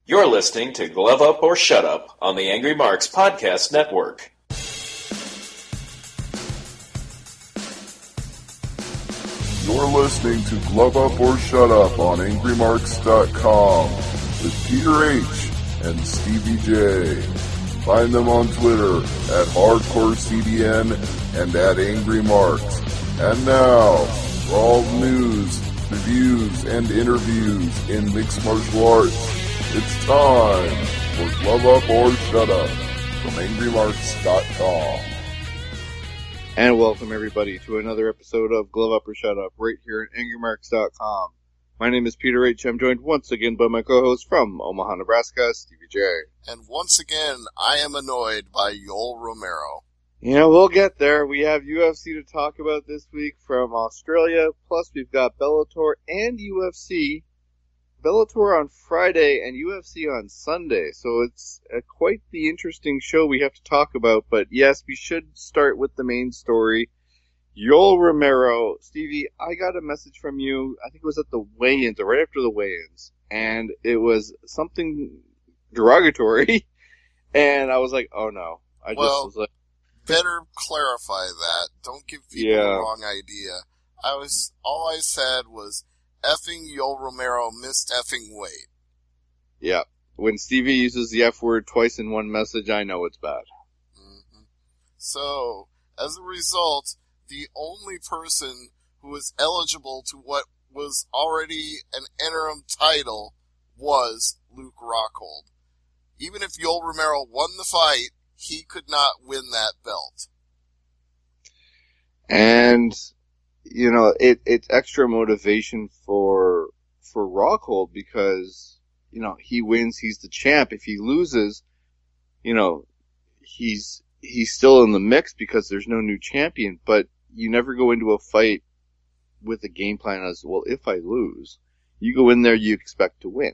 You're listening to Glove Up or Shut Up on the Angry Marks Podcast Network. You're listening to Glove Up or Shut Up on AngryMarks.com with Peter H. and Stevie J. Find them on Twitter at HardcoreCDN and at AngryMarks. And now, for all the news, reviews, and interviews in mixed martial arts, it's time for Glove Up or Shut Up from AngryMarks.com. And welcome everybody to another episode of Glove Up or Shut Up right here at AngryMarks.com. My name is Peter H. I'm joined once again by my co-host from Omaha, Nebraska, Stevie J. And once again, I am annoyed by Yoel Romero. You know, we'll get there. We have UFC to talk about this week from Australia, plus we've got Bellator and UFC. Bellator on Friday and UFC on Sunday, so it's quite the interesting show we have to talk about, but yes, we should start with the main story. Yoel Romero. Stevie, I got a message from you, I think it was at the weigh-ins, or right after the weigh-ins, and it was something derogatory, and I was like, oh no. I just was like, better clarify that. Don't give people the wrong idea. All I said was, effing Yoel Romero missed effing weight. Yeah. When Stevie uses the F word twice in one message, I know it's bad. Mm-hmm. So, as a result, the only person who was eligible to what was already an interim title was Luke Rockhold. Even if Yoel Romero won the fight, he could not win that belt. And you know, it's extra motivation for Rockhold because, you know, he wins, he's the champ. If he loses, you know, he's still in the mix because there's no new champion, but you never go into a fight with a game plan as, well, if I lose, you go in there, you expect to win.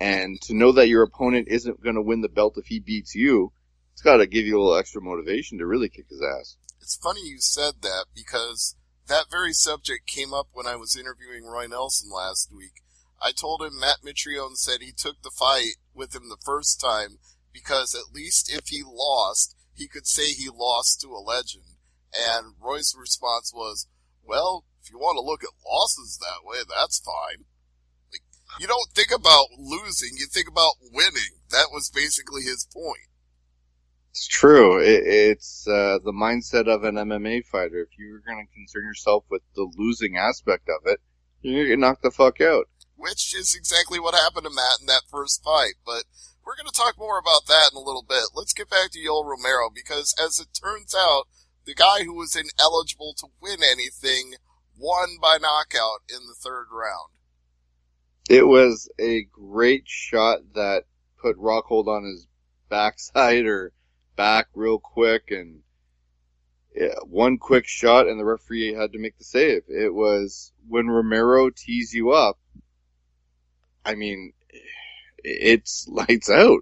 And to know that your opponent isn't going to win the belt if he beats you, it's got to give you a little extra motivation to really kick his ass. It's funny you said that because that very subject came up when I was interviewing Roy Nelson last week. I told him Matt Mitrione said he took the fight with him the first time because at least if he lost, he could say he lost to a legend. And Roy's response was, well, if you want to look at losses that way, that's fine. Like, you don't think about losing, you think about winning. That was basically his point. It's true. It's the mindset of an MMA fighter. If you're going to concern yourself with the losing aspect of it, you're going to get knocked the fuck out. Which is exactly what happened to Matt in that first fight. But we're going to talk more about that in a little bit. Let's get back to Yoel Romero, because as it turns out, the guy who was ineligible to win anything won by knockout in the third round. It was a great shot that put Rockhold on his backside or back real quick, and one quick shot and the referee had to make the save. It was when Romero tees you up, I mean, it's lights out.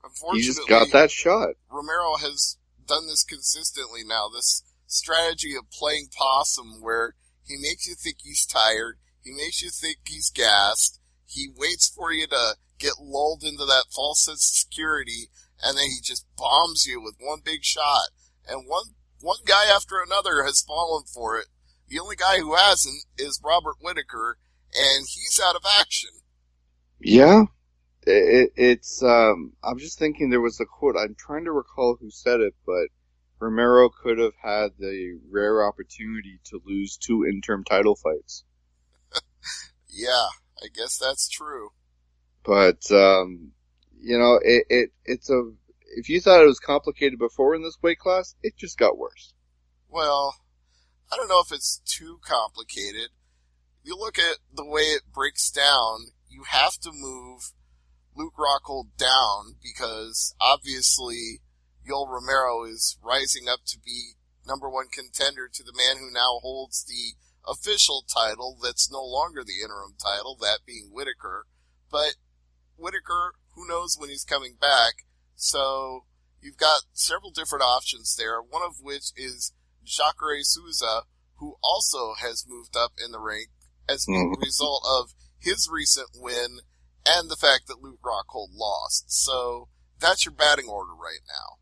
Unfortunately, he just got that shot. Romero has done this consistently now, this strategy of playing possum where he makes you think he's tired, he makes you think he's gassed, he waits for you to get lulled into that false sense of security, and then he just bombs you with one big shot. And one guy after another has fallen for it. The only guy who hasn't is Robert Whittaker, and he's out of action. Yeah. It's I'm just thinking there was a quote. I'm trying to recall who said it, but Romero could have had the rare opportunity to lose 2 interim title fights. Yeah, I guess that's true. But, you know, if you thought it was complicated before in this weight class, it just got worse. Well, I don't know if it's too complicated. You look at the way it breaks down, you have to move Luke Rockhold down because obviously Yoel Romero is rising up to be number 1 contender to the man who now holds the official title that's no longer the interim title, that being Whittaker. But Whittaker, who knows when he's coming back, so you've got several different options there, one of which is Jacare Souza, who also has moved up in the rank as a result of his recent win and the fact that Luke Rockhold lost. So that's your batting order right now.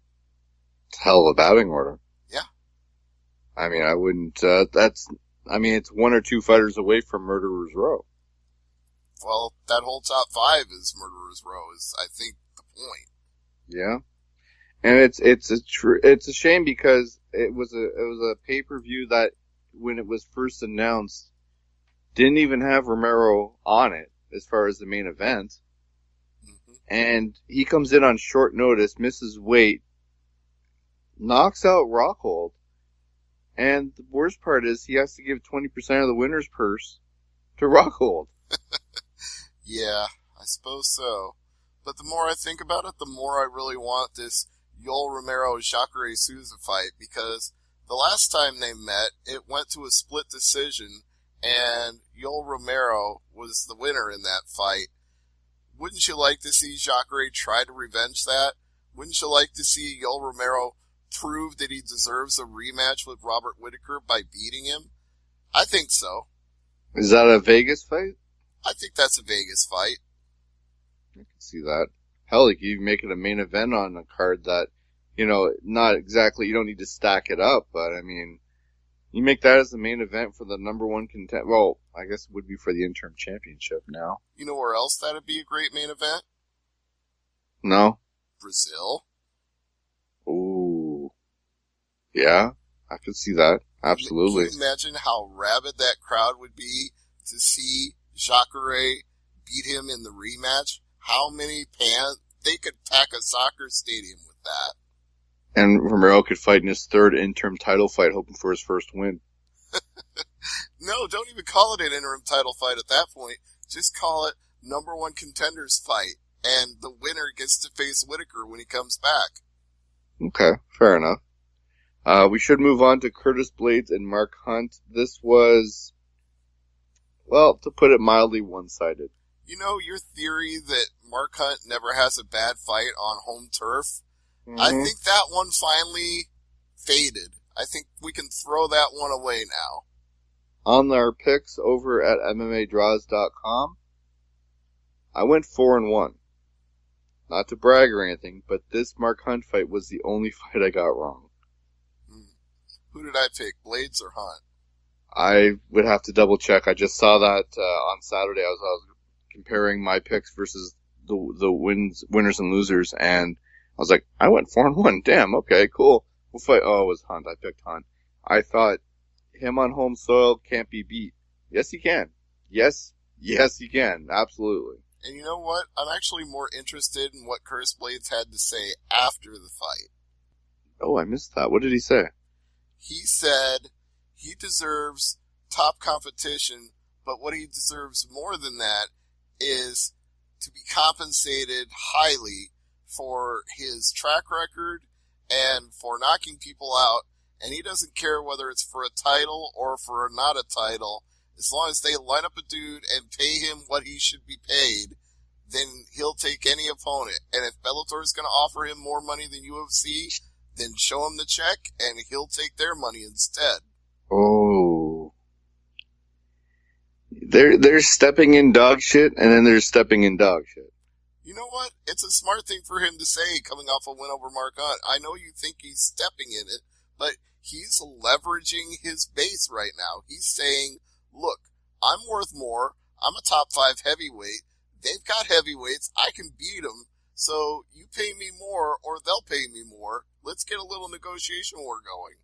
Hell of a batting order. Yeah. I mean, I wouldn't, it's one or two fighters away from Murderer's Row. Well, that whole top five is Murderer's Row is, I think, the point. Yeah. And it's a shame because it was a pay-per-view that when it was first announced didn't even have Romero on it as far as the main event. Mm-hmm. And he comes in on short notice, misses weight, knocks out Rockhold. And the worst part is he has to give 20% of the winner's purse to Rockhold. Yeah, I suppose so. But the more I think about it, the more I really want this Yoel Romero-Jacare Souza fight, because the last time they met, it went to a split decision, and Yoel Romero was the winner in that fight. Wouldn't you like to see Jacare try to revenge that? Wouldn't you like to see Yoel Romero prove that he deserves a rematch with Robert Whittaker by beating him? I think so. Is that a Vegas fight? I think that's a Vegas fight. I can see that. Hell, you can even make it a main event on a card that, not exactly, you don't need to stack it up, but I mean, you make that as the main event for the number one contender. Well, I guess it would be for the interim championship now. You know where else that'd be a great main event? No? Brazil. Ooh. Yeah, I could see that. Absolutely. Can you imagine how rabid that crowd would be to see Jacare beat him in the rematch? How many they could pack a soccer stadium with that. And Romero could fight in his third interim title fight, hoping for his first win. No, don't even call it an interim title fight at that point. Just call it number one contenders fight, and the winner gets to face Whittaker when he comes back. Okay, fair enough. We should move on to Curtis Blades and Mark Hunt. This was, well, to put it mildly, one-sided. You know, your theory that Mark Hunt never has a bad fight on home turf, Mm-hmm. I think that one finally faded. I think we can throw that one away now. On our picks over at MMAdraws.com, I went 4-1. Not to brag or anything, but this Mark Hunt fight was the only fight I got wrong. Who did I pick, Blades or Hunt? I would have to double check. I just saw that on Saturday. I was comparing my picks versus the winners and losers, and I was like, I went 4-1. Damn, okay, cool. We'll fight. Oh, it was Hunt. I picked Hunt. I thought him on home soil can't be beat. Yes, he can. Yes, he can. Absolutely. And you know what? I'm actually more interested in what Curtis Blades had to say after the fight. Oh, I missed that. What did he say? He said he deserves top competition, but what he deserves more than that is to be compensated highly for his track record and for knocking people out, and he doesn't care whether it's for a title or for not a title. As long as they line up a dude and pay him what he should be paid, then he'll take any opponent. And if Bellator is going to offer him more money than UFC, then show him the check and he'll take their money instead. Oh. They're stepping in dog shit, and then they're stepping in dog shit. You know what? It's a smart thing for him to say coming off a win over Mark Hunt. I know you think he's stepping in it, but he's leveraging his base right now. He's saying, look, I'm worth more. I'm a top 5 heavyweight. They've got heavyweights. I can beat them. So you pay me more or they'll pay me more. Let's get a little negotiation war going.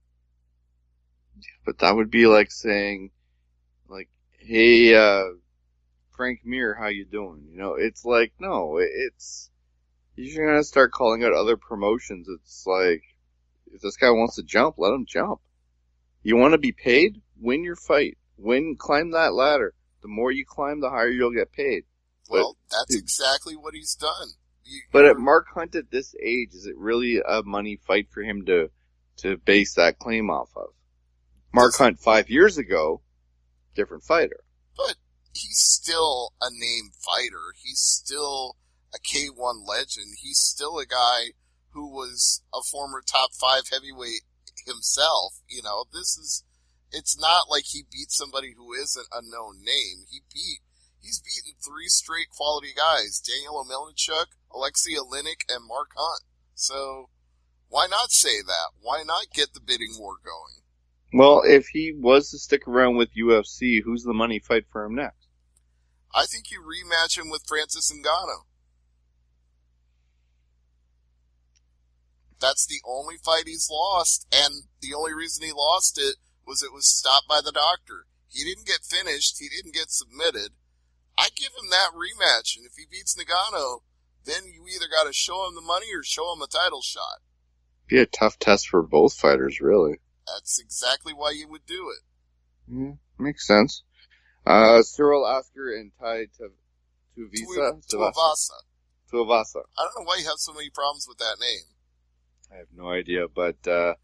But that would be like saying, like, hey, Frank Mir, how you doing? It's like, no, you're going to start calling out other promotions. It's like, if this guy wants to jump, let him jump. You want to be paid? Win your fight. Climb that ladder. The more you climb, the higher you'll get paid. Well, that's exactly what he's done. But at Mark Hunt at this age, is it really a money fight for him to base that claim off of? Mark Hunt 5 years ago, different fighter. But he's still a name fighter. He's still a K1 legend. He's still a guy who was a former top 5 heavyweight himself. It's not like he beat somebody who isn't a known name. He He's beaten 3 straight quality guys, Daniel Omelichuk, Alexei Oleinik, and Mark Hunt. So why not say that? Why not get the bidding war going? Well, if he was to stick around with UFC, who's the money fight for him next? I think you rematch him with Francis Ngannou. That's the only fight he's lost, and the only reason he lost it was stopped by the doctor. He didn't get finished. He didn't get submitted. I give him that rematch, and if he beats Ngannou, then you either got to show him the money or show him a title shot. Be a tough test for both fighters, really. That's exactly why you would do it. Yeah, makes sense. Cyril Asker and Tai Tuivasa. Tuivasa. I don't know why you have so many problems with that name. I have no idea, but the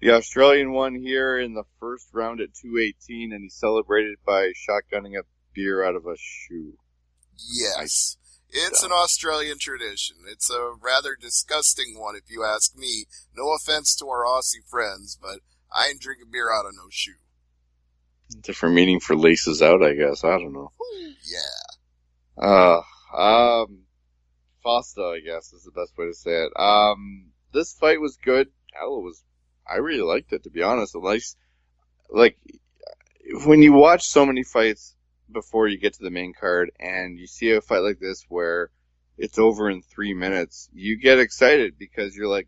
Australian won here in the first round at 218, and he celebrated by shotgunning a beer out of a shoe. Yes. It's an Australian tradition. It's a rather disgusting one, if you ask me. No offense to our Aussie friends, but I ain't drinking beer out of no shoe. Different meaning for laces out, I guess. I don't know. Yeah. Fosta, I guess, is the best way to say it. This fight was good. I really liked it, to be honest. Like, when you watch so many fights before you get to the main card and you see a fight like this where it's over in 3 minutes, you get excited because you're like,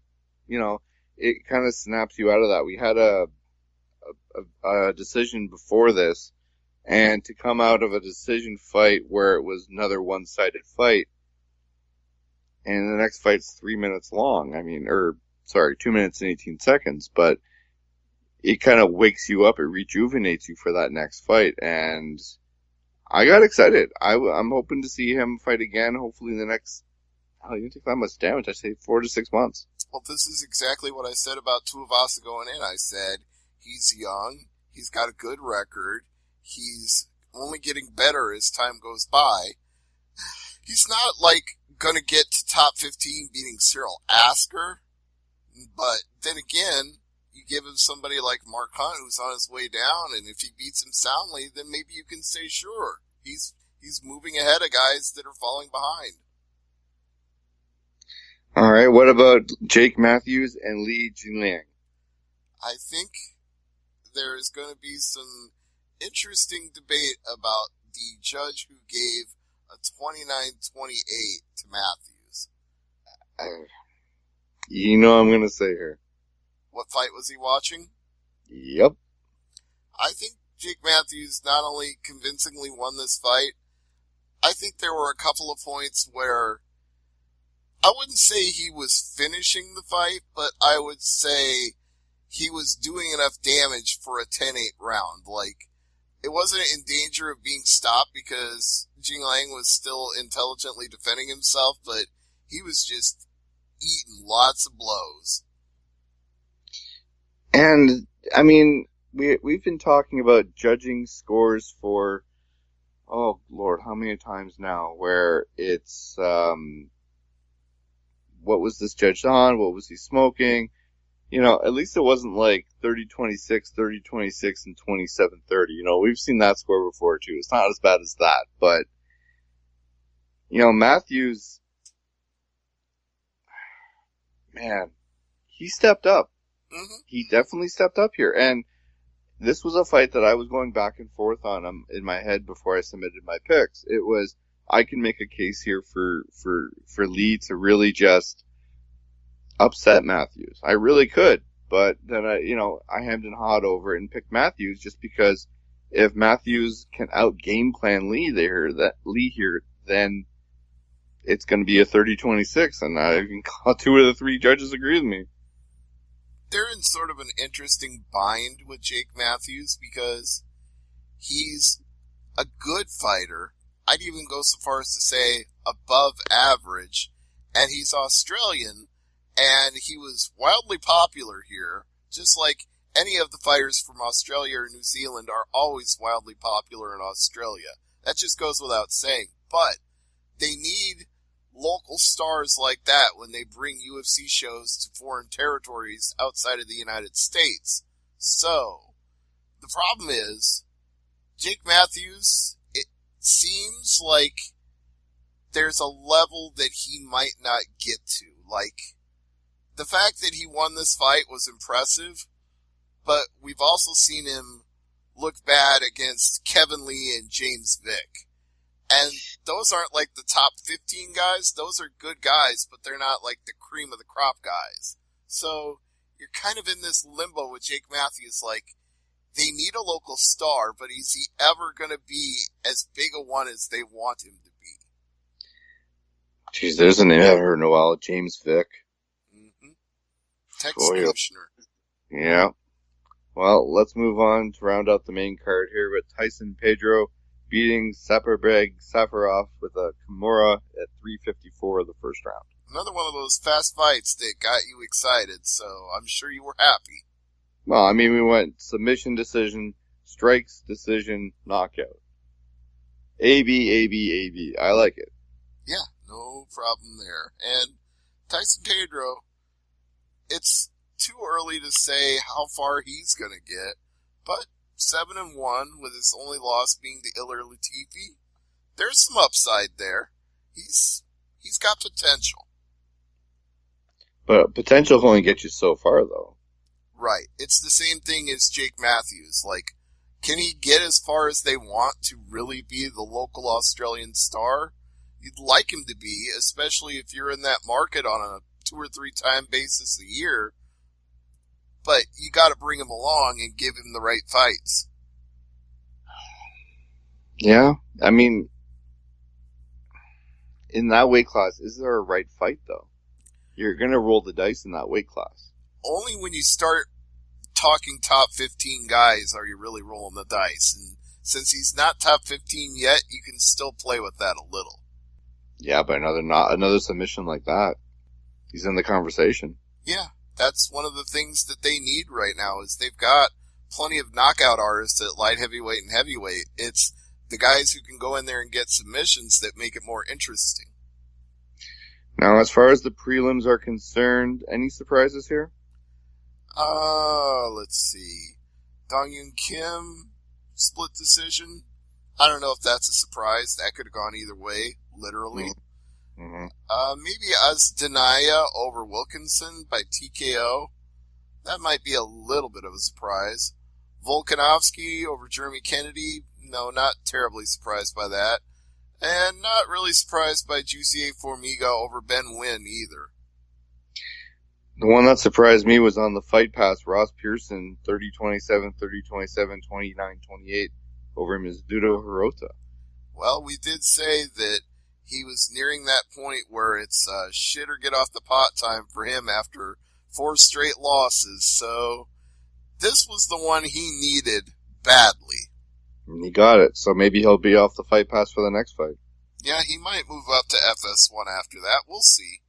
it kind of snaps you out of that. We had a decision before this, and to come out of a decision fight where it was another one-sided fight, and the next fight's 3 minutes long. 2 minutes and 18 seconds, but it kind of wakes you up. It rejuvenates you for that next fight, and I got excited. I'm hoping to see him fight again, hopefully in the next, you didn't take that much damage. I say 4 to 6 months. Well, this is exactly what I said about Tuivasa going in. I said, he's young, he's got a good record, he's only getting better as time goes by. He's not, gonna get to top 15 beating Cyril Asker, but then again, you give him somebody like Mark Hunt who's on his way down, and if he beats him soundly, then maybe you can say, sure, he's moving ahead of guys that are falling behind. All right, what about Jake Matthews and Li Jingliang? I think there is going to be some interesting debate about the judge who gave a 29-28 to Matthews. You know I'm going to say here. What fight was he watching? Yep. I think Jake Matthews not only convincingly won this fight, I think there were a couple of points where I wouldn't say he was finishing the fight, but I would say he was doing enough damage for a 10-8 round. It wasn't in danger of being stopped because Jingliang was still intelligently defending himself, but he was just eating lots of blows. And, we've been talking about judging scores for, oh, Lord, how many times now, where it's, what was this judge on? What was he smoking? At least it wasn't 30-26, 30-26, and 27-30. We've seen that score before, too. It's not as bad as that, but, Matthews, man, he stepped up. Mm-hmm. He definitely stepped up here, and this was a fight that I was going back and forth on in my head before I submitted my picks. It was, I can make a case here for Lee to really just upset Matthews. I really could, but then I hemmed and hawed over it and picked Matthews just because if Matthews can out game plan Lee here, then it's going to be a 30-26, and I can call 2 of the 3 judges agree with me. They're in sort of an interesting bind with Jake Matthews because he's a good fighter. I'd even go so far as to say above average, and he's Australian, and he was wildly popular here, just like any of the fighters from Australia or New Zealand are always wildly popular in Australia. That just goes without saying, but they need local stars like that when they bring UFC shows to foreign territories outside of the United States. So, the problem is, Jake Matthews, seems like there's a level that he might not get to. Like, the fact that he won this fight was impressive, but we've also seen him look bad against Kevin Lee and James Vick. And those aren't like the top 15 guys. Those are good guys, but they're not like the cream of the crop guys. So you're kind of in this limbo with Jake Matthews. Like, they need a local star, but is he ever going to be as big a one as they want him to be? Jeez, there's a name I haven't heard in a while. James Vick. Mm-hmm. Executioner. Yeah. Well, let's move on to round out the main card here with Tyson Pedro beating Saperbeg Safarov with a Kimura at 3:54 of the first round. Another one of those fast fights that got you excited, so I'm sure you were happy. Well, I mean, we went submission decision, strikes decision, knockout. A, B, A, B, A, B. I like it. Yeah, no problem there. And Tyson Pedro, it's too early to say how far he's going to get, but 7-1 with his only loss being to Ilir Latifi. There's some upside there. He's got potential. But potential will only get you so far, though. Right. It's the same thing as Jake Matthews. Like, can he get as far as they want to really be the local Australian star? You'd like him to be, especially if you're in that market on a 2 or 3 time basis a year. But you got to bring him along and give him the right fights. Yeah, I mean, in that weight class, is there a right fight, though? You're going to roll the dice in that weight class. Only when you start talking top 15 guys are you really rolling the dice. And since he's not top 15 yet, you can still play with that a little. Yeah, but another submission like that, he's in the conversation. Yeah, that's one of the things that they need right now is they've got plenty of knockout artists at light heavyweight and heavyweight. It's the guys who can go in there and get submissions that make it more interesting. Now, as far as the prelims are concerned, any surprises here? Let's see. Dong Yoon Kim, split decision. I don't know if that's a surprise. That could have gone either way, literally. Mm-hmm. Maybe Azdanaya over Wilkinson by TKO. That might be a little bit of a surprise. Volkanovski over Jeremy Kennedy. No, not terribly surprised by that. And not really surprised by Jussier Formiga over Ben Nguyen either. The one that surprised me was on the Fight Pass, Ross Pearson, 30-27, 30-27, 29-28 over Mizuto Hirota. Well, we did say that he was nearing that point where it's shit or get off the pot time for him after 4 straight losses. So this was the one he needed badly. And he got it, so maybe he'll be off the Fight Pass for the next fight. Yeah, he might move up to FS1 after that. We'll see.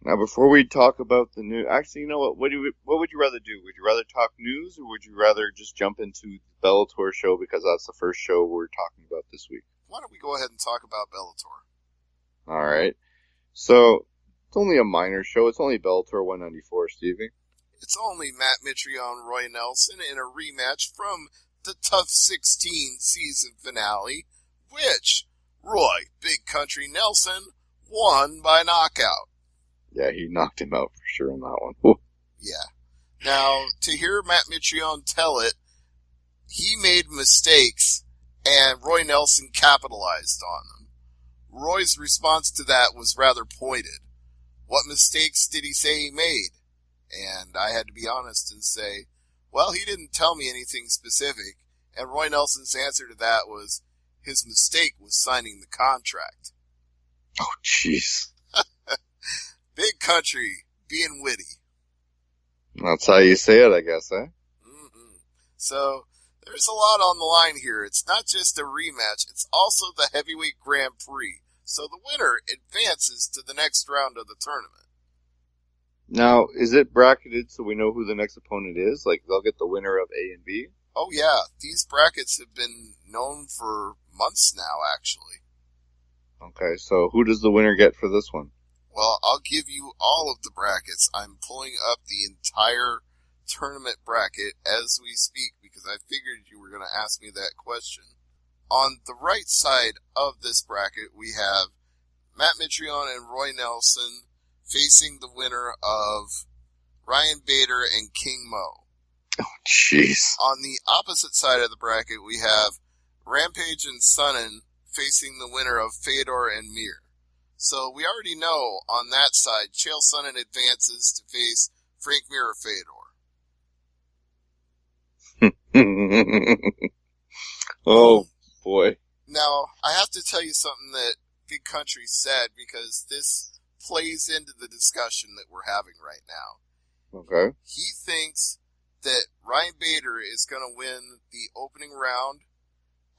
Now, before we talk about the news, actually, you know what? What would you rather do? Would you rather talk news, or would you rather just jump into the Bellator show because that's the first show we're talking about this week? Why don't we go ahead and talk about Bellator? All right. So it's only a minor show. It's only Bellator 194, Stevie. It's only Matt Mitrione, Roy Nelson in a rematch from the Tough 16 season finale, which Roy Big Country Nelson won by knockout. Yeah, he knocked him out for sure in that one. Ooh. Yeah. Now, to hear Matt Mitrione tell it, he made mistakes, and Roy Nelson capitalized on them. Roy's response to that was rather pointed. What mistakes did he say he made? And I had to be honest and say, well, he didn't tell me anything specific, and Roy Nelson's answer to that was, his mistake was signing the contract. Oh, jeez. Big Country, being witty. That's how you say it, I guess, eh? Mm-hmm. So, there's a lot on the line here. It's not just a rematch, it's also the Heavyweight Grand Prix. So the winner advances to the next round of the tournament. Now, is it bracketed so we know who the next opponent is? Like, they'll get the winner of A and B? Oh yeah, these brackets have been known for months now, actually. Okay, so who does the winner get for this one? Well, I'll give you all of the brackets. I'm pulling up the entire tournament bracket as we speak because I figured you were going to ask me that question. On the right side of this bracket, we have Matt Mitrione and Roy Nelson facing the winner of Ryan Bader and King Mo. Oh, jeez. On the opposite side of the bracket, we have Rampage and Sonnen facing the winner of Fedor and Mir. So we already know on that side, Chael Sonnen advances to face Frank Mir or Fedor. Oh, boy. Now, I have to tell you something that Big Country said, because this plays into the discussion that we're having right now. Okay. He thinks that Ryan Bader is going to win the opening round,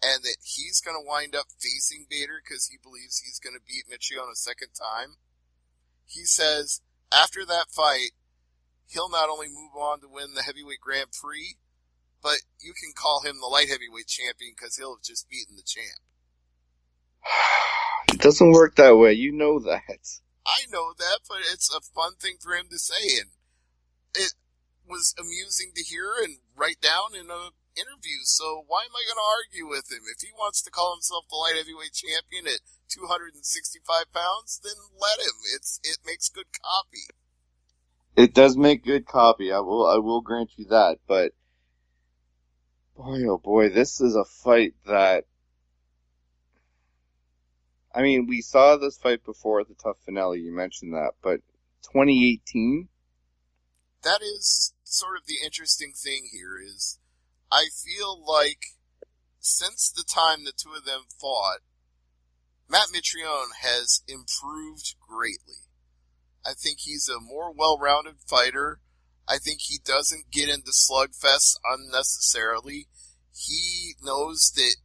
and that he's going to wind up facing Bader because he believes he's going to beat Mitrione a second time. He says after that fight, he'll not only move on to win the heavyweight Grand Prix, but you can call him the light heavyweight champion because he'll have just beaten the champ. It doesn't work that way. You know that. I know that, but it's a fun thing for him to say, and it was amusing to hear and write down in an interview, so why am I going to argue with him? If he wants to call himself the light heavyweight champion at 265 pounds, then let him. It makes good copy. It does make good copy. I will grant you that, but boy, oh boy, this is a fight that, I mean, we saw this fight before at the Tough Finale, you mentioned that, but 2018? That is sort of the interesting thing here is I feel like since the time the two of them fought, Matt Mitrione has improved greatly. I think he's a more well-rounded fighter. I think he doesn't get into slugfests unnecessarily. He knows that,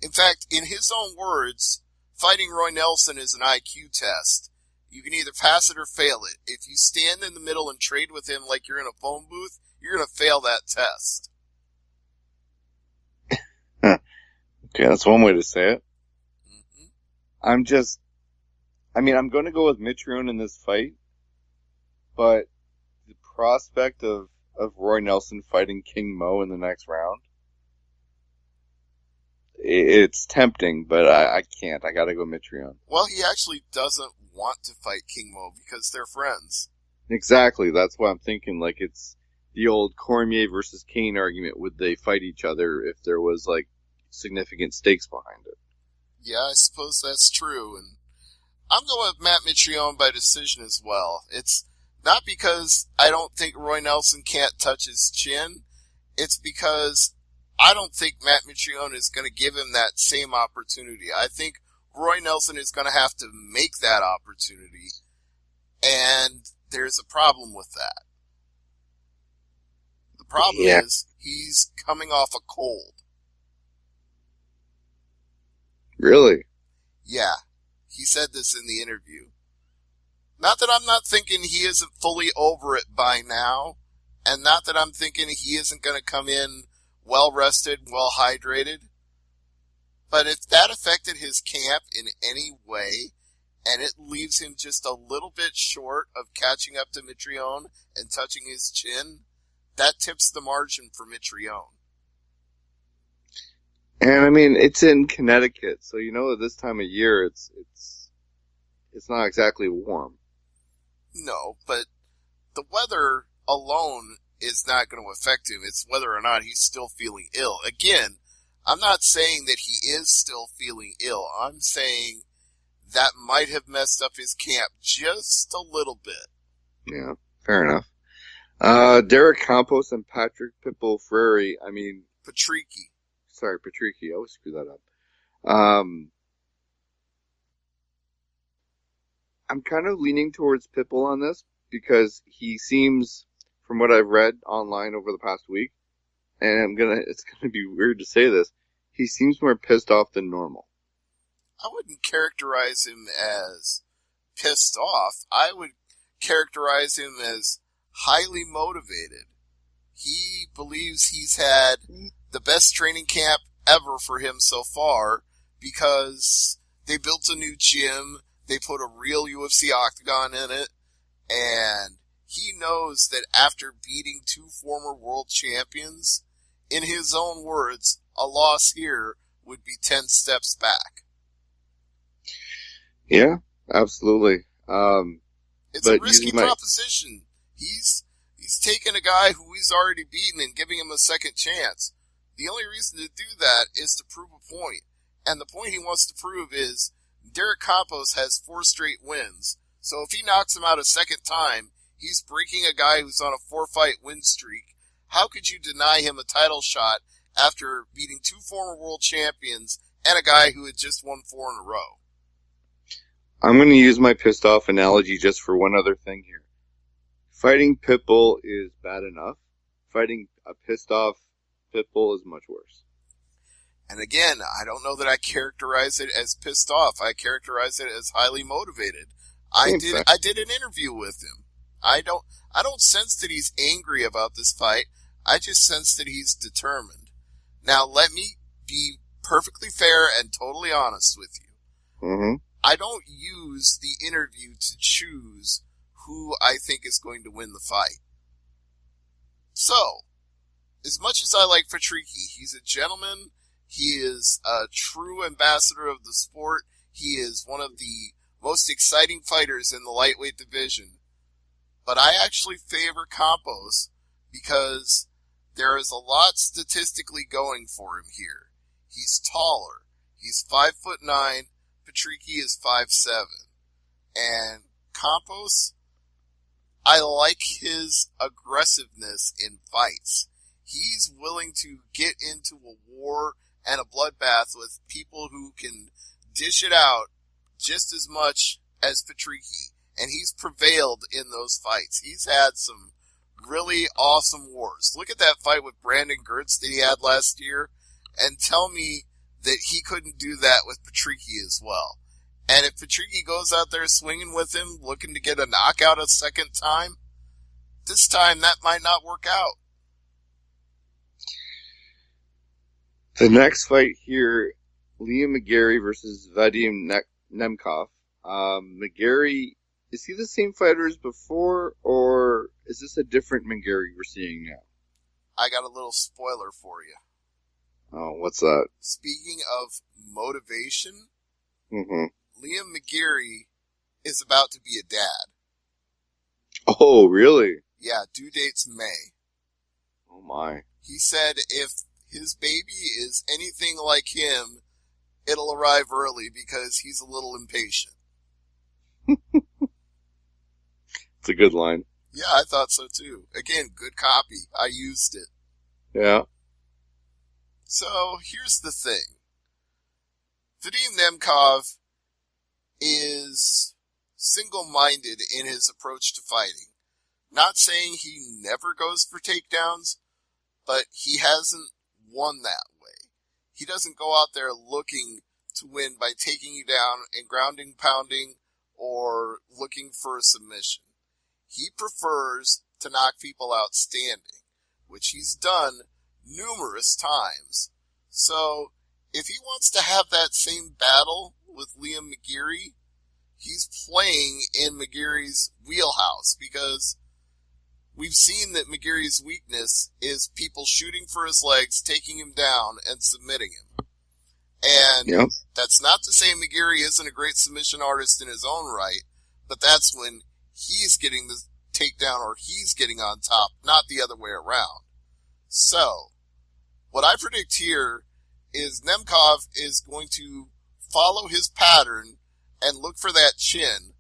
in fact, in his own words, fighting Roy Nelson is an IQ test. You can either pass it or fail it. If you stand in the middle and trade with him like you're in a phone booth, you're going to fail that test. Okay, that's one way to say it. Mm-hmm. I'm going to go with Mitrione in this fight, but the prospect of Roy Nelson fighting King Mo in the next round, it's tempting, but I can't. I gotta go Mitrione. Well, he actually doesn't want to fight King Mo because they're friends. Exactly. That's why I'm thinking, like, it's the old Cormier versus Kane argument. Would they fight each other if there was, like, significant stakes behind it? Yeah, I suppose that's true. And I'm going with Matt Mitrione by decision as well. It's not because I don't think Roy Nelson can't touch his chin. It's because I don't think Matt Mitrione is going to give him that same opportunity. I think Roy Nelson is going to have to make that opportunity, and there's a problem with that. The problem is he's coming off a cold. Really? Yeah, he said this in the interview. Not that I'm not thinking he isn't fully over it by now, and not that I'm thinking he isn't going to come in well-rested, well-hydrated. But if that affected his camp in any way, and it leaves him just a little bit short of catching up to Mitrione and touching his chin, that tips the margin for Mitrione. And I mean, it's in Connecticut, so you know at this time of year it's not exactly warm. No, but the weather alone is not going to affect him. It's whether or not he's still feeling ill. Again, I'm not saying that he is still feeling ill. I'm saying that might have messed up his camp just a little bit. Yeah, fair enough. Derek Campos and Patrick Pitbull Frary, I mean... Patricky. Sorry, Patricky. I always screw that up. I'm kind of leaning towards Pitbull on this because he seems, from what I've read online over the past week, and it's gonna be weird to say this, he seems more pissed off than normal. I wouldn't characterize him as pissed off. I would characterize him as highly motivated. He believes he's had the best training camp ever for him so far because they built a new gym, they put a real UFC octagon in it, and he knows that after beating two former world champions, in his own words, a loss here would be 10 steps back. Yeah, absolutely. It's a risky proposition. He's taking a guy who he's already beaten and giving him a second chance. The only reason to do that is to prove a point. And the point he wants to prove is Derek Campos has 4 straight wins. So if he knocks him out a second time, he's breaking a guy who's on a 4-fight win streak. How could you deny him a title shot after beating 2 former world champions and a guy who had just won 4 in a row? I'm going to use my pissed off analogy just for one other thing here. Fighting Pitbull is bad enough. Fighting a pissed off Pitbull is much worse. And again, I don't know that I characterize it as pissed off. I characterize it as highly motivated. I did an interview with him. I don't sense that he's angry about this fight. I just sense that he's determined. Now, let me be perfectly fair and totally honest with you. Mm-hmm. I don't use the interview to choose who I think is going to win the fight. So, as much as I like Patricky, he's a gentleman. He is a true ambassador of the sport. He is one of the most exciting fighters in the lightweight division. But I actually favor Campos because there is a lot statistically going for him here. He's taller. He's 5'9". Patricky is 5'7". And Campos, I like his aggressiveness in fights. He's willing to get into a war and a bloodbath with people who can dish it out just as much as Patricky. And he's prevailed in those fights. He's had some really awesome wars. Look at that fight with Brandon Gertz that he had last year, and tell me that he couldn't do that with Patricky as well. And if Patricky goes out there swinging with him, looking to get a knockout a second time, this time that might not work out. The next fight here, Liam McGarry versus Vadim Nemkov. McGarry, is he the same fighter as before, or is this a different McGarry we're seeing now? I got a little spoiler for you. Oh, what's that? Speaking of motivation, Mm-hmm. Liam McGarry is about to be a dad. Oh, really? Yeah, due date's May. Oh, my. He said if his baby is anything like him, it'll arrive early because he's a little impatient. It's a good line. Yeah, I thought so too. Again, good copy. I used it. Yeah. So, here's the thing. Vadim Nemkov is single-minded in his approach to fighting. Not saying he never goes for takedowns, but he hasn't won that way. He doesn't go out there looking to win by taking you down and grounding, pounding, or looking for a submission. He prefers to knock people out standing, which he's done numerous times. So, if he wants to have that same battle with Liam McGarry, he's playing in McGarry's wheelhouse, because we've seen that McGarry's weakness is people shooting for his legs, taking him down, and submitting him. And That's not to say McGarry isn't a great submission artist in his own right, but that's when he's getting the takedown or he's getting on top, not the other way around. So, what I predict here is Nemkov is going to follow his pattern and look for that chin,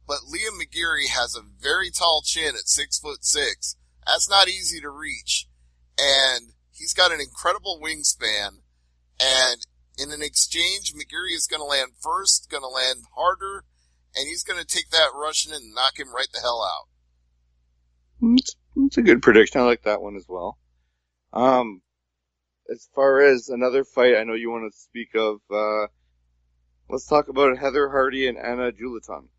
but Liam McGarry has a very tall chin at 6'6". That's not easy to reach, and he's got an incredible wingspan, and in an exchange, McGarry is going to land first, going to land harder, and he's going to take that Russian and knock him right the hell out. It's a good prediction. I like that one as well. As far as another fight I know you want to speak of, let's talk about Heather Hardy and Anna Juliton.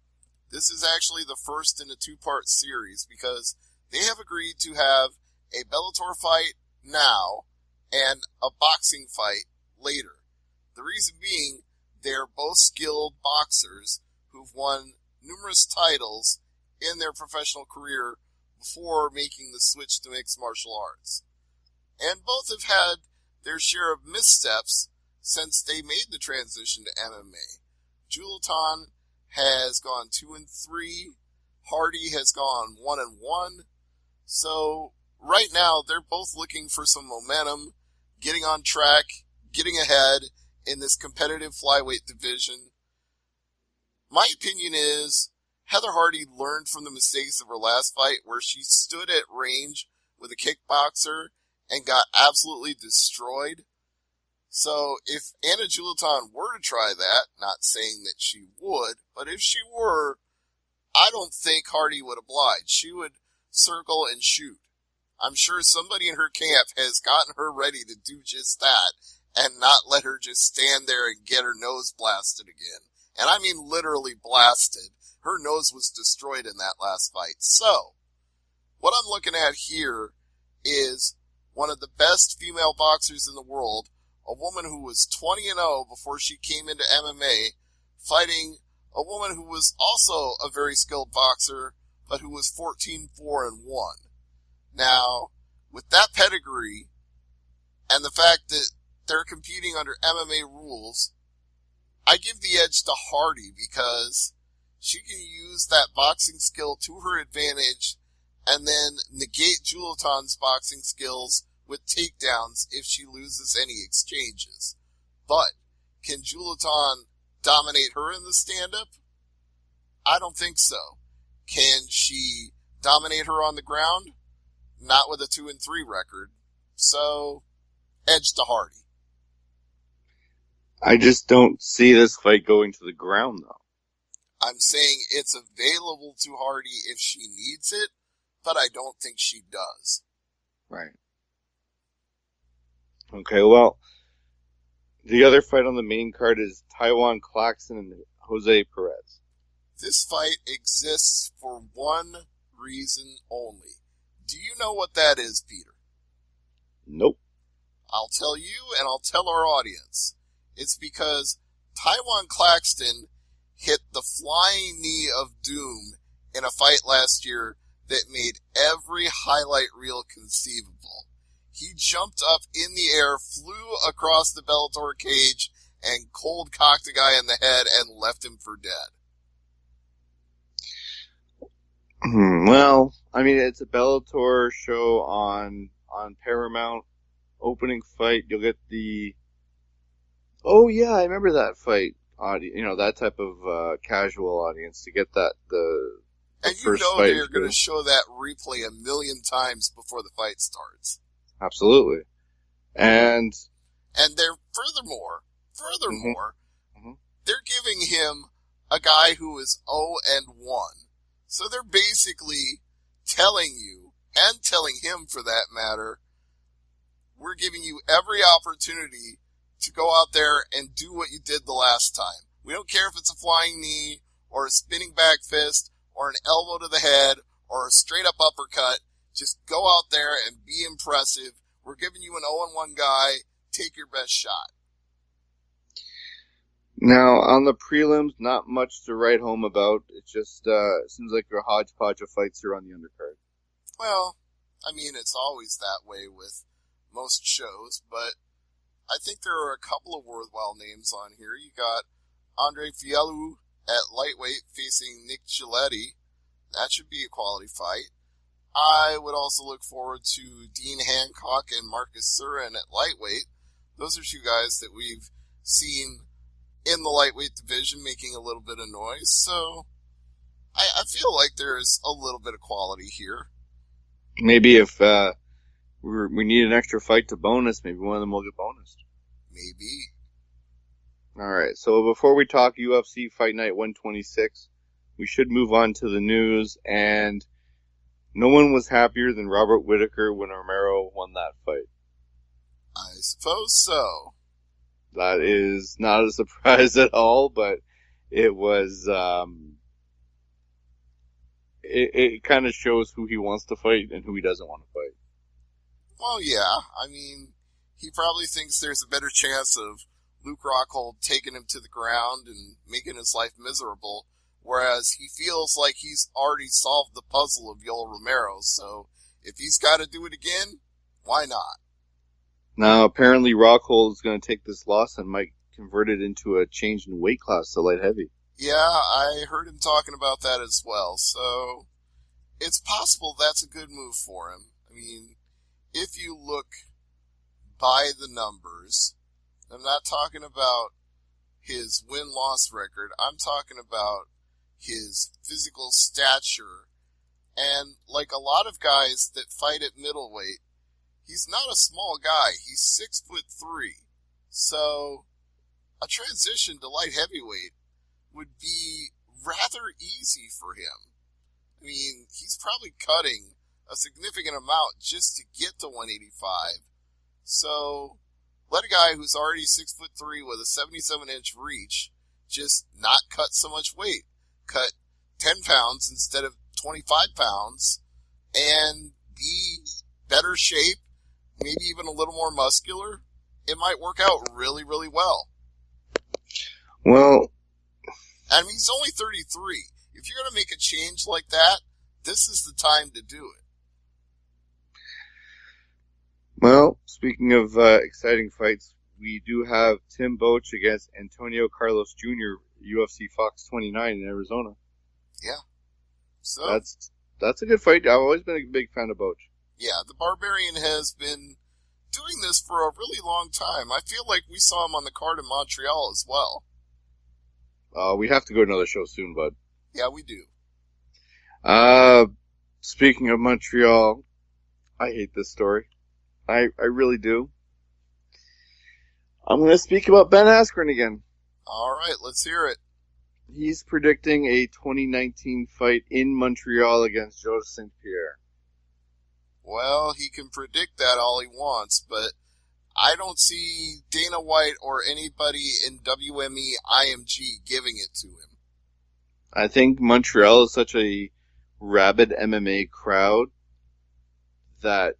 This is actually the first in a 2-part series because they have agreed to have a Bellator fight now and a boxing fight later. The reason being, they're both skilled boxers who've won numerous titles in their professional career before making the switch to mixed martial arts. And both have had their share of missteps, since they made the transition to MMA. Juleton has gone 2-3. Hardy has gone 1-1. So right now they're both looking for some momentum, getting on track, getting ahead in this competitive flyweight division. My opinion is Heather Hardy learned from the mistakes of her last fight where she stood at range with a kickboxer and got absolutely destroyed. So if Anna Juleton were to try that, not saying that she would, but if she were, I don't think Hardy would oblige. She would circle and shoot. I'm sure somebody in her camp has gotten her ready to do just that and not let her just stand there and get her nose blasted again. And I mean literally blasted. Her nose was destroyed in that last fight. So, what I'm looking at here is one of the best female boxers in the world, a woman who was 20-0 before she came into MMA, fighting a woman who was also a very skilled boxer, but who was 14-4-1. Now, with that pedigree, and the fact that they're competing under MMA rules, I give the edge to Hardy because she can use that boxing skill to her advantage and then negate Juleton's boxing skills with takedowns if she loses any exchanges. But can Juleton dominate her in the stand-up? I don't think so. Can she dominate her on the ground? Not with a 2-3 record. So, edge to Hardy. I just don't see this fight going to the ground, though. I'm saying it's available to Hardy if she needs it, but I don't think she does. Right. Okay, well, the other fight on the main card is Taiwan Claxton and Jose Perez. This fight exists for one reason only. Do you know what that is, Peter? Nope. I'll tell you and I'll tell our audience. It's because Taiwan Claxton hit the flying knee of doom in a fight last year that made every highlight reel conceivable. He jumped up in the air, flew across the Bellator cage, and cold cocked a guy in the head and left him for dead. Well, I mean, it's a Bellator show on Paramount. Opening fight, you'll get the... Oh, yeah, I remember that fight. That type of casual audience to get that, the and first you know fight. They're going to show that replay a million times before the fight starts. Absolutely. And they're furthermore, mm-hmm. they're giving him a guy who is 0-1. So they're basically telling you, and telling him for that matter, we're giving you every opportunity to go out there and do what you did the last time. We don't care if it's a flying knee, or a spinning back fist, or an elbow to the head, or a straight up uppercut. Just go out there and be impressive. We're giving you an 0-1 guy. Take your best shot. Now, on the prelims, not much to write home about. It just seems like a hodgepodge of fights are on the undercard. Well, I mean, it's always that way with most shows, but I think there are a couple of worthwhile names on here. You got Andre Fialho at lightweight facing Nick Giletti. That should be a quality fight. I would also look forward to Dean Hancock and Marcus Surin at lightweight. Those are two guys that we've seen in the lightweight division making a little bit of noise. So I feel like there's a little bit of quality here. Maybe if we need an extra fight to bonus, maybe one of them will get bonused. Maybe. All right. So before we talk UFC Fight Night 126, we should move on to the news. And no one was happier than Robert Whittaker when Romero won that fight. I suppose so. That is not a surprise at all, but it was, it kind of shows who he wants to fight and who he doesn't want to fight. Well, yeah. I mean, he probably thinks there's a better chance of Luke Rockhold taking him to the ground and making his life miserable, whereas he feels like he's already solved the puzzle of Yoel Romero, so if he's got to do it again, why not? Now, apparently Rockhold is going to take this loss and might convert it into a change in weight class to light heavy. Yeah, I heard him talking about that as well, so it's possible that's a good move for him. I mean, if you look by the numbers, I'm not talking about his win-loss record, I'm talking about his physical stature, and like a lot of guys that fight at middleweight, he's not a small guy, he's 6'3", so a transition to light heavyweight would be rather easy for him. I mean, he's probably cutting a significant amount just to get to 185. So, let a guy who's already 6'3" with a 77-inch reach just not cut so much weight. Cut 10 pounds instead of 25 pounds and be better shape, maybe even a little more muscular. It might work out really, really well. Well, I mean, he's only 33. If you're going to make a change like that, this is the time to do it. Well, speaking of exciting fights, we do have Tim Boetsch against Antonio Carlos Jr., UFC Fox 29 in Arizona. Yeah. So that's a good fight. I've always been a big fan of Boetsch. Yeah, the Barbarian has been doing this for a really long time. I feel like we saw him on the card in Montreal as well. We have to go to another show soon, bud. Yeah, we do. Speaking of Montreal, I hate this story. I really do. I'm going to speak about Ben Askren again. All right, let's hear it. He's predicting a 2019 fight in Montreal against Georges St. Pierre. Well, he can predict that all he wants, but I don't see Dana White or anybody in WME IMG giving it to him. I think Montreal is such a rabid MMA crowd that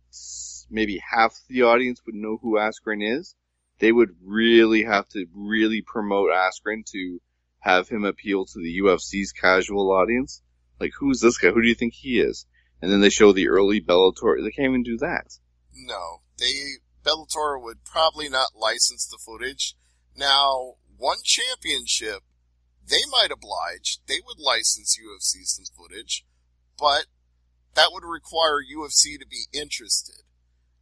maybe half the audience would know who Askren is. They would really have to really promote Askren to have him appeal to the UFC's casual audience. Like, who's this guy? Who do you think he is? And then they show the early Bellator. They can't even do that. No, Bellator would probably not license the footage. Now, one championship, they might oblige. They would license UFC some footage, but that would require UFC to be interested.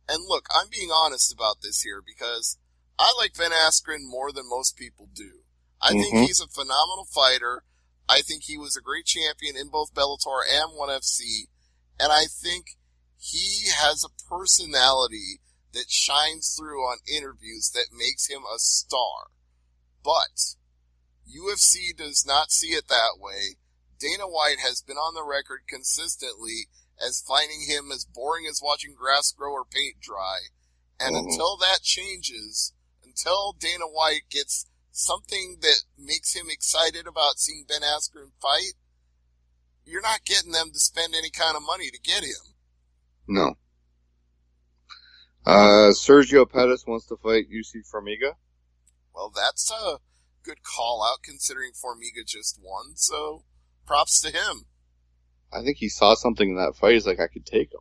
And look, I'm being honest about this here because I like Ben Askren more than most people do. I think he's a phenomenal fighter. I think he was a great champion in both Bellator and ONE FC. And I think he has a personality that shines through on interviews that makes him a star. But UFC does not see it that way. Dana White has been on the record consistently as finding him as boring as watching grass grow or paint dry. And until that changes, until Dana White gets something that makes him excited about seeing Ben Askren fight, you're not getting them to spend any kind of money to get him. No. Sergio Pettis wants to fight UC Formiga. Well, that's a good call out considering Formiga just won, so props to him. I think he saw something in that fight. He's like, I could take him.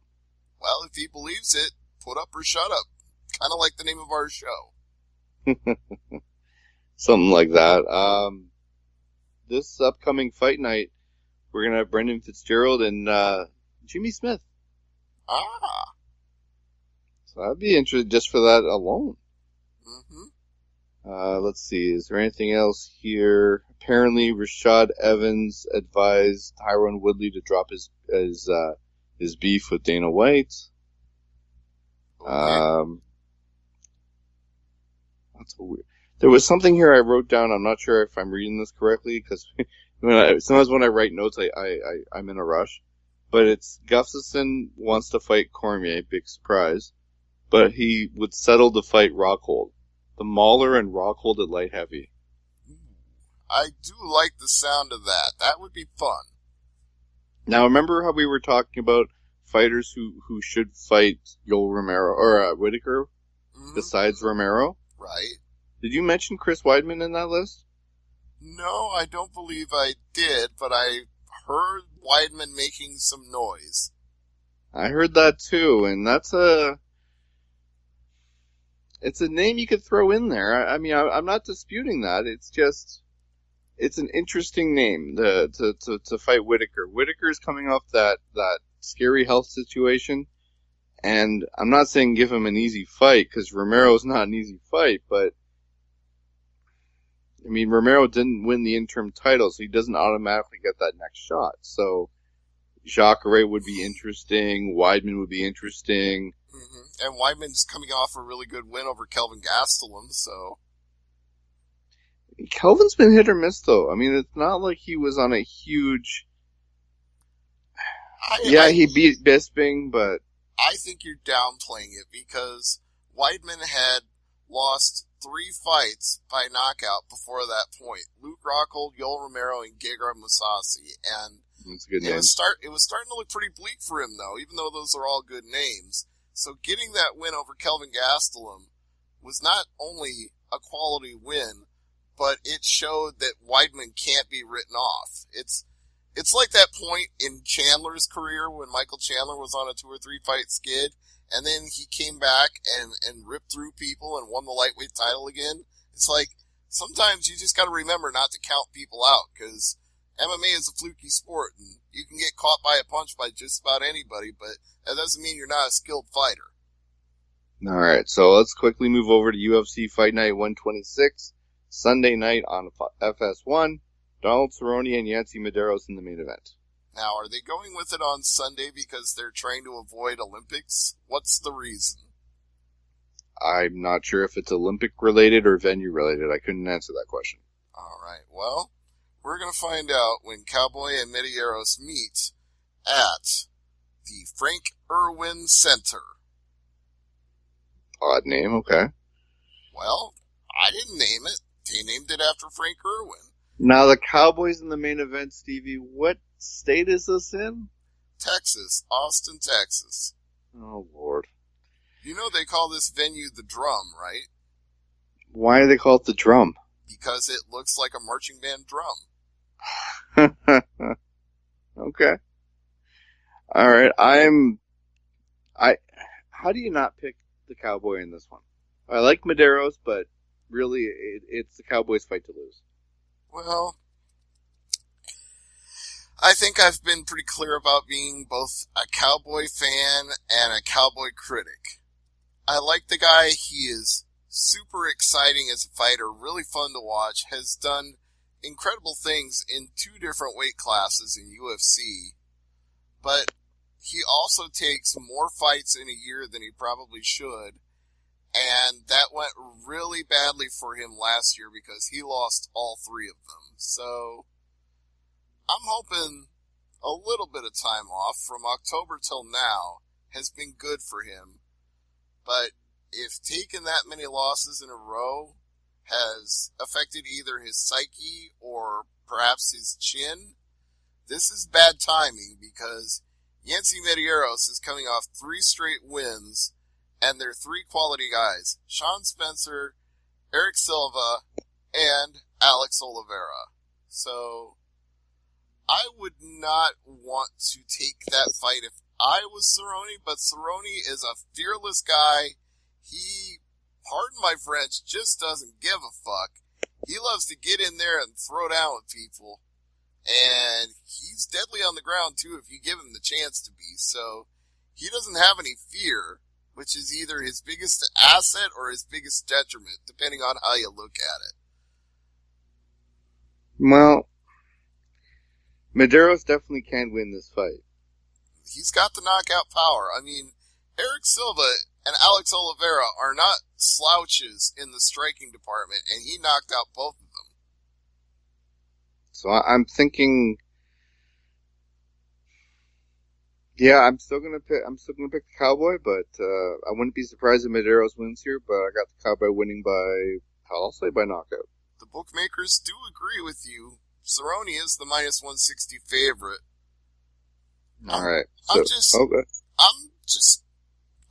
Well, if he believes it, put up or shut up. Kind of like the name of our show. Something like that. This upcoming fight night, we're going to have Brendan Fitzgerald and Jimmy Smith. Ah. So I'd be interested just for that alone. Mm-hmm. Let's see. Is there anything else here? Apparently, Rashad Evans advised Tyron Woodley to drop his beef with Dana White. Okay. That's weird. There was something here I wrote down. I'm not sure if I'm reading this correctly because sometimes when I write notes, I'm in a rush. But it's Gustafsson wants to fight Cormier, big surprise. But he would settle to fight Rockhold. The Mauler and Rockhold at light heavy. I do like the sound of that. That would be fun. Now, remember how we were talking about fighters who should fight Yoel Romero or Whitaker besides Romero? Right. Did you mention Chris Weidman in that list? No, I don't believe I did, but I heard Weidman making some noise. I heard that too, and that's a It's a name you could throw in there. I mean, I'm not disputing that. It's just, it's an interesting name to fight Whitaker. Whitaker's coming off that scary health situation, and I'm not saying give him an easy fight, because Romero's not an easy fight, but I mean, Romero didn't win the interim title, so he doesn't automatically get that next shot. So Jacare would be interesting. Weidman would be interesting. Mm-hmm. And Weidman's coming off a really good win over Kelvin Gastelum, so... Kelvin's been hit or miss, though. I mean, it's not like he was on a huge... he beat Bisping, but... I think you're downplaying it, because Weidman had lost 3 fights by knockout before that point. Luke Rockhold, Yoel Romero, and Gegard Mousasi. And that's a good name. It was starting to look pretty bleak for him, though, even though those are all good names. So getting that win over Kelvin Gastelum was not only a quality win, but it showed that Weidman can't be written off. It's like that point in Chandler's career when Michael Chandler was on a 2 or 3 fight skid, and then he came back and ripped through people and won the lightweight title again. It's like, sometimes you just gotta remember not to count people out, because MMA is a fluky sport, and you can get caught by a punch by just about anybody, but that doesn't mean you're not a skilled fighter. Alright, so let's quickly move over to UFC Fight Night 126, Sunday night on FS1. Donald Cerrone and Yancy Medeiros in the main event. Now, are they going with it on Sunday because they're trying to avoid Olympics? What's the reason? I'm not sure if it's Olympic related or venue related. I couldn't answer that question. Alright, well, we're going to find out when Cowboy and Medeiros meet at the Frank Irwin Center. Odd name, okay. Well, I didn't name it. They named it after Frank Irwin. Now, the Cowboys in the main event, Stevie, what state is this in? Texas. Austin, Texas. Oh, Lord. You know they call this venue the Drum, right? Why do they call it the Drum? Because it looks like a marching band drum. Okay. Alright, how do you not pick the Cowboy in this one? I like Medeiros, but really, it's the Cowboys' fight to lose. Well, I think I've been pretty clear about being both a Cowboy fan and a Cowboy critic. I like the guy. He is super exciting as a fighter, really fun to watch, has done incredible things in 2 different weight classes in UFC, but he also takes more fights in a year than he probably should, and that went really badly for him last year because he lost all 3 of them. So I'm hoping a little bit of time off from October till now has been good for him. But if taking that many losses in a row has affected either his psyche or perhaps his chin, this is bad timing, because Yancy Medeiros is coming off 3 straight wins, and they're 3 quality guys: Sean Spencer, Eric Silva, and Alex Oliveira. So I would not want to take that fight if I was Cerrone, but Cerrone is a fearless guy. He, pardon my French, just doesn't give a fuck. He loves to get in there and throw down with people. And he's deadly on the ground, too, if you give him the chance to be. So he doesn't have any fear, which is either his biggest asset or his biggest detriment, depending on how you look at it. Well, Medeiros definitely can win this fight. He's got the knockout power. I mean, Eric Silva and Alex Oliveira are not slouches in the striking department, and he knocked out both of them. So I'm thinking, yeah, I'm still gonna pick the Cowboy, but I wouldn't be surprised if Medeiros wins here. But I got the Cowboy winning I'll say by knockout. The bookmakers do agree with you. Cerrone is the -160 favorite. All right.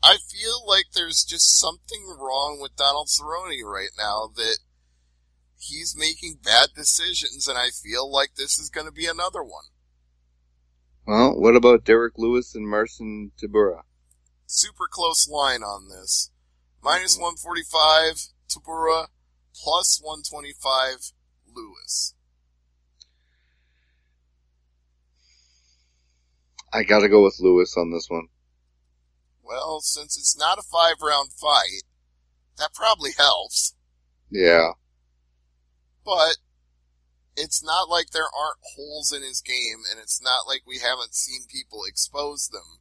I feel like there's just something wrong with Donald Cerrone right now, that he's making bad decisions, and I feel like this is going to be another one. Well, what about Derek Lewis and Marcin Tybura? Super close line on this. Minus 145, Tabura. Plus 125, Lewis. I gotta go with Lewis on this one. Well, since it's not a 5-round fight, that probably helps. Yeah. But it's not like there aren't holes in his game, and it's not like we haven't seen people expose them.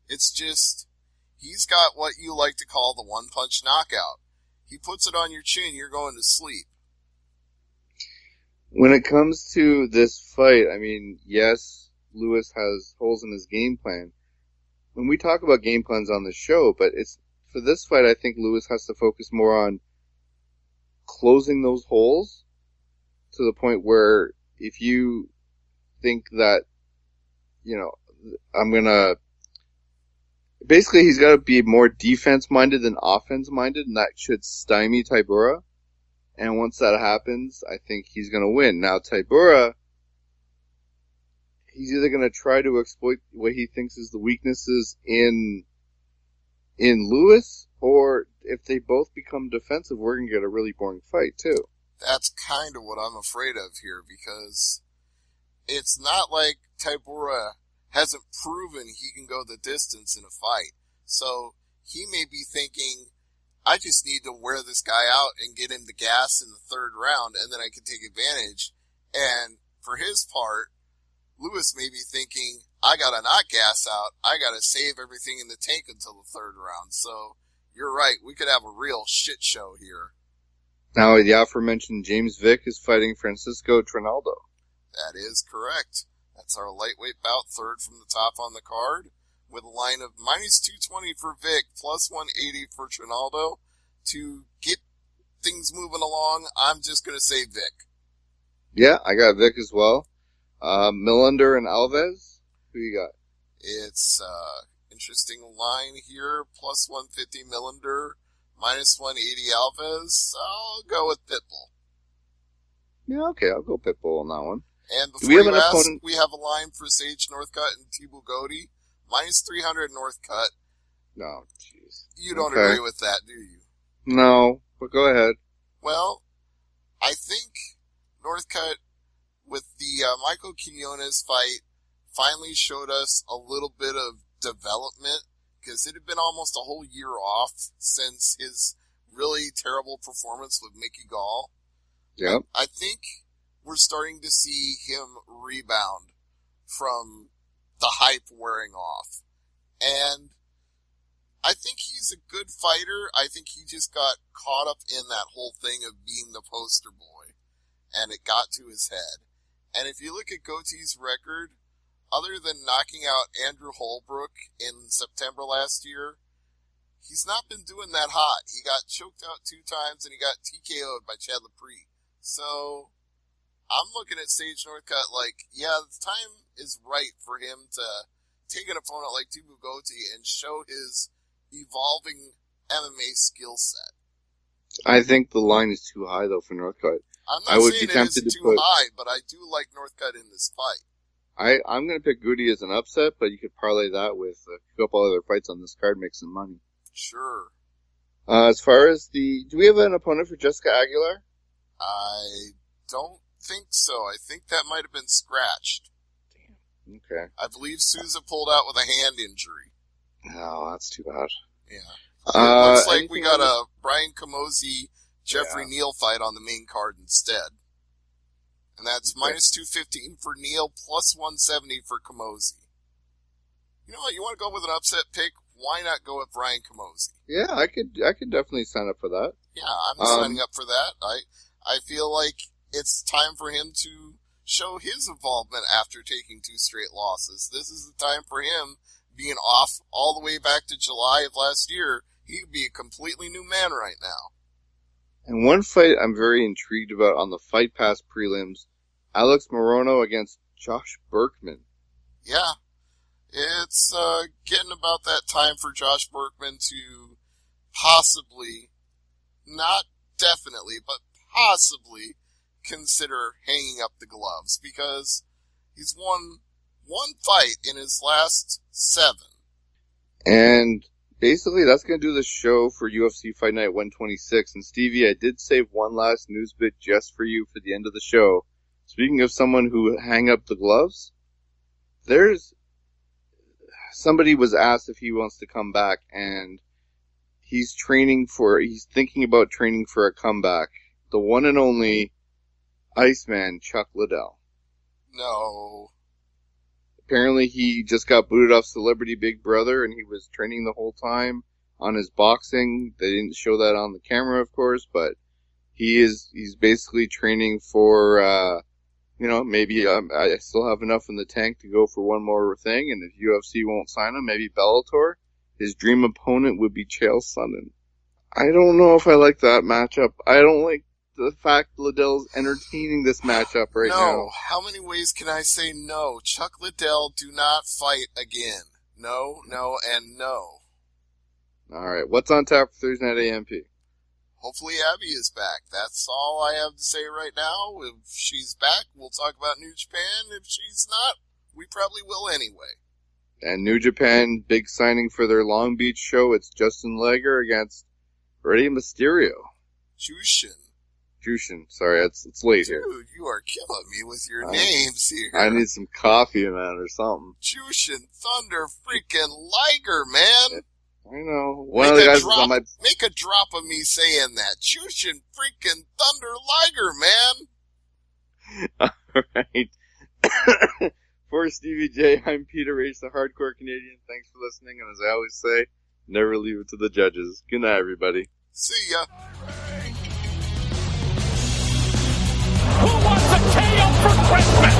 It's just, he's got what you like to call the one-punch knockout. He puts it on your chin, you're going to sleep. When it comes to this fight, I mean, yes, Lewis has holes in his game plan. When we talk about game plans on the show, but it's for this fight, I think Lewis has to focus more on closing those holes to the point where if you think that, you know, basically he's got to be more defense-minded than offense-minded, and that should stymie Tybura. And once that happens, I think he's going to win. Now, Tybura, he's either going to try to exploit what he thinks is the weaknesses in Lewis, or if they both become defensive, we're going to get a really boring fight, too. That's kind of what I'm afraid of here, because it's not like Tybura hasn't proven he can go the distance in a fight. So he may be thinking, I just need to wear this guy out and get him the gas in the third round, and then I can take advantage. And for his part, Lewis may be thinking, I gotta not gas out, I gotta save everything in the tank until the third round. So you're right, we could have a real shit show here. Now, the aforementioned James Vick is fighting Francisco Trinaldo. That is correct. That's our lightweight bout, third from the top on the card, with a line of minus 220 for Vic, plus 180 for Trinaldo. To get things moving along, I'm just going to say Vic. Yeah, I got Vic as well. Millender and Alves, who you got? It's interesting line here, plus 150 Millender, minus 180 Alves. I'll go with Pitbull. Yeah, okay, I'll go Pitbull on that one. And before you ask, we have a line for Sage Northcutt and Thibaut Gody. Minus 300 Northcutt. No, jeez. You don't agree with that, do you? No, but go ahead. Well, I think Northcutt, with the Michael Quinones fight, finally showed us a little bit of development, because it had been almost a whole year off since his really terrible performance with Mickey Gall. Yep. I think we're starting to see him rebound from the hype wearing off. And I think he's a good fighter. I think he just got caught up in that whole thing of being the poster boy, and it got to his head. And if you look at Goatee's record, other than knocking out Andrew Holbrook in September last year, he's not been doing that hot. He got choked out 2 times, and he got TKO'd by Chad Lepre. So I'm looking at Sage Northcutt like, yeah, the time is right for him to take an opponent like Thibaut Gotee and show his evolving MMA skill set. I think the line is too high, though, for Northcutt. I'm not saying it is too high, but I do like Northcutt in this fight. I'm going to pick Goody as an upset, but you could parlay that with a couple other fights on this card, make some money. Sure. As far as do we have an opponent for Jessica Aguilar? I don't think so. I think that might have been scratched. Damn. Okay. I believe Souza pulled out with a hand injury. Oh, that's too bad. Yeah. It looks like we got a Brian Camozzi, Jeffrey Neal fight on the main card instead. And that's minus 215 for Neal, plus 170 for Camozzi. You know what? You want to go with an upset pick? Why not go with Brian Camozzi? Yeah, I could definitely sign up for that. Yeah, I'm signing up for that. I feel like it's time for him to show his involvement after taking 2 straight losses. This is the time for him, being off all the way back to July of last year. He would be a completely new man right now. And one fight I'm very intrigued about on the Fight Pass prelims, Alex Morono against Josh Berkman. Yeah, it's getting about that time for Josh Berkman to possibly, not definitely, but possibly consider hanging up the gloves, because he's won 1 fight in his last 7. And basically, that's going to do the show for UFC Fight Night 126. And Stevie, I did save one last news bit just for you for the end of the show. Speaking of someone who hang up the gloves, somebody was asked if he wants to come back, and he's thinking about training for a comeback. The one and only Iceman, Chuck Liddell. No. Apparently he just got booted off Celebrity Big Brother, and he was training the whole time on his boxing. They didn't show that on the camera, of course, but he's basically training for, maybe I still have enough in the tank to go for one more thing, and if UFC won't sign him, maybe Bellator. His dream opponent would be Chael Sonnen. I don't know if I like that matchup. I don't like the fact Liddell's entertaining this matchup right now. No. How many ways can I say no? Chuck Liddell, do not fight again. No, no, and no. Alright, what's on tap for Thursday Night AMP? Hopefully Abby is back. That's all I have to say right now. If she's back, we'll talk about New Japan. If she's not, we probably will anyway. And New Japan, big signing for their Long Beach show. It's Justin Liger against Rey Mysterio. Jushin. Sorry, it's late here. Dude, you are killing me with your names here. I need some coffee, man, or something. Jushin Thunder freaking Liger, man. I know. One of the guys was on my... Make a drop of me saying that. Jushin freaking Thunder Liger, man. Alright. For Stevie J, I'm Peter H, the Hardcore Canadian. Thanks for listening, and as I always say, never leave it to the judges. Good night, everybody. See ya. Who wants a KO for Christmas?